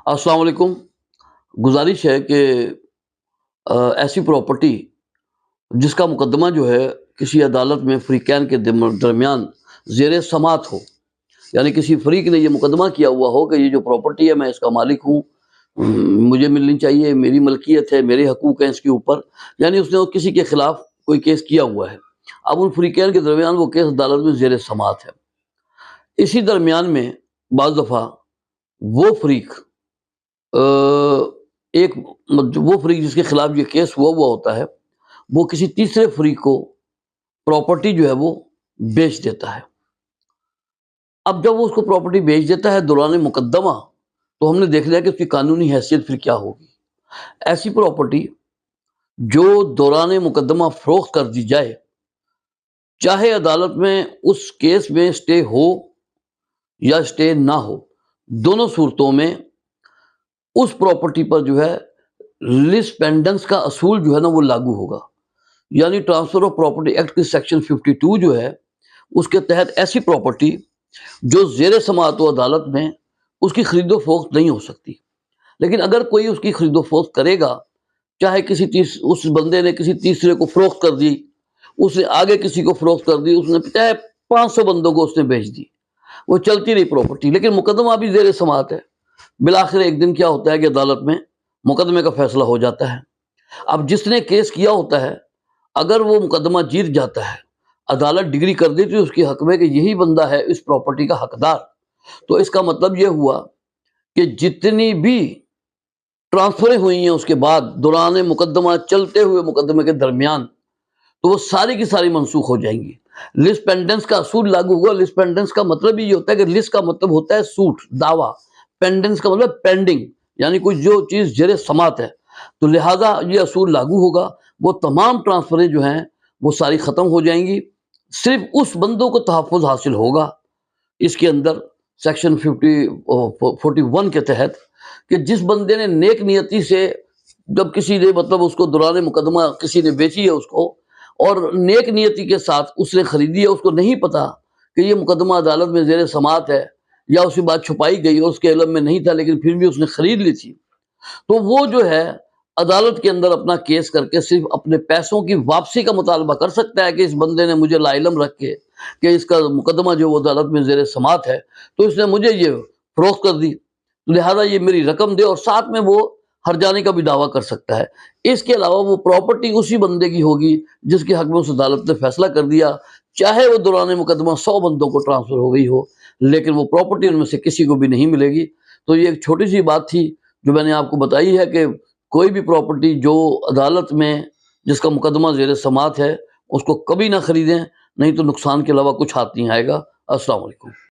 अस्सलाम वालेकुम। गुजारिश है कि ऐसी प्रॉपर्टी जिसका मुकदमा जो है किसी अदालत में फ़रीक़ैन के दरमियान ज़ेर समाअत हो, यानी किसी फ़रीक़ ने ये मुकदमा किया हुआ हो कि ये जो प्रॉपर्टी है मैं इसका मालिक हूँ, मुझे मिलनी चाहिए, मेरी मलकियत है, मेरे हकूक़ हैं इसके ऊपर, यानी उसने किसी के ख़िलाफ़ कोई केस किया हुआ है। अब उन फ़रीक़ैन के दरमियान वो केस अदालत में ज़ेर समाअत है। इसी दरमियान में बाज़ दफ़ा वो फ़रीक़ वो फ़रीक़ जिसके ख़िलाफ़ ये केस हुआ होता है, वो किसी तीसरे फ़रीक़ को प्रॉपर्टी जो है वो बेच देता है। अब जब वो उसको प्रॉपर्टी बेच देता है दौरान मुकद्दमा, तो हमने देख लिया कि उसकी कानूनी हैसियत फिर क्या होगी। ऐसी प्रॉपर्टी जो दौरान मुकद्दमा फ़रोख्त कर दी जाए, चाहे अदालत में उस केस में स्टे हो या स्टे ना हो, दोनों सूरतों में उस प्रॉपर्टी पर जो है लीज़ पेंडेंस का असूल जो है ना वो लागू होगा। यानी ट्रांसफ़र ऑफ प्रॉपर्टी एक्ट की सेक्शन 52 जो है, उसके तहत ऐसी प्रॉपर्टी जो ज़ेर समाअत हो अदालत में, उसकी खरीदो फरोख्त नहीं हो सकती। लेकिन अगर कोई उसकी खरीदो फरोख्त करेगा, चाहे उस बंदे ने किसी तीसरे को फरोख्त कर दी, उसने आगे किसी को फरोख्त कर दी, उसने चाहे 500 बंदों को उसने बेच दी, वो चलती रही प्रॉपर्टी, लेकिन मुकदमा अभी ज़ेर समाअत है। बिलाखिर एक दिन क्या होता है कि अदालत में मुकदमे का फैसला हो जाता है। अब जिसने केस किया होता है, अगर वो मुकदमा जीत जाता है, अदालत डिग्री कर देती है उसके हक में कि यही बंदा है इस प्रॉपर्टी का हकदार, तो इसका मतलब ये हुआ कि जितनी भी ट्रांसफरें हुई हैं उसके बाद दौरान मुकदमा चलते हुए मुकदमे के दरमियान, तो वो सारी की सारी मनसूख हो जाएंगी। लिस्ट पेंडेंस का असूल लागू हुआ। लिस्ट पेंडेंस का मतलब ये होता है कि लिस्ट का मतलब होता है सूट, दावा, पेंडेंस का मतलब पेंडिंग, यानी कोई जो चीज़ ज़ेर समाअत है, तो लिहाजा ये असूल लागू होगा। वो तमाम ट्रांसफरें जो हैं वो सारी ख़त्म हो जाएंगी, सिर्फ उस बंदों को तहफ़्फ़ुज़ हासिल होगा इसके अंदर सेक्शन 41 के तहत कि जिस बंदे ने नेक नियति से, जब किसी ने मतलब उसको दौरान मुकदमा किसी ने बेची है उसको, और नेक नियति के साथ उसने खरीदी है, उसको नहीं पता कि ये मुकदमा अदालत में ज़ेर समाअत है, या उसकी बात छुपाई गई और उसके इल्म में नहीं था, लेकिन फिर भी उसने खरीद ली थी, तो वो जो है अदालत के अंदर अपना केस करके सिर्फ अपने पैसों की वापसी का मुतालबा कर सकता है कि इस बंदे ने मुझे लाइलम रख के कि इसका मुकदमा जो वो अदालत में ज़ेर समाअत है, तो इसने मुझे ये फरोख्त कर दी, लिहाजा ये मेरी रकम दे, और साथ में वो हर जाने का भी दावा कर सकता है। इसके अलावा वो प्रॉपर्टी उसी बंदे की होगी जिसके हक में उस अदालत ने फैसला कर दिया, चाहे वो दौरान मुकदमा 100 बंदों को ट्रांसफ़र हो गई हो, लेकिन वो प्रॉपर्टी उनमें से किसी को भी नहीं मिलेगी। तो ये एक छोटी सी बात थी जो मैंने आपको बताई है कि कोई भी प्रॉपर्टी जो अदालत में जिसका मुकदमा ज़ेर समाअत है, उसको कभी ना खरीदें, नहीं तो नुकसान के अलावा कुछ हाथ नहीं आएगा। अस्सलाम वालेकुम।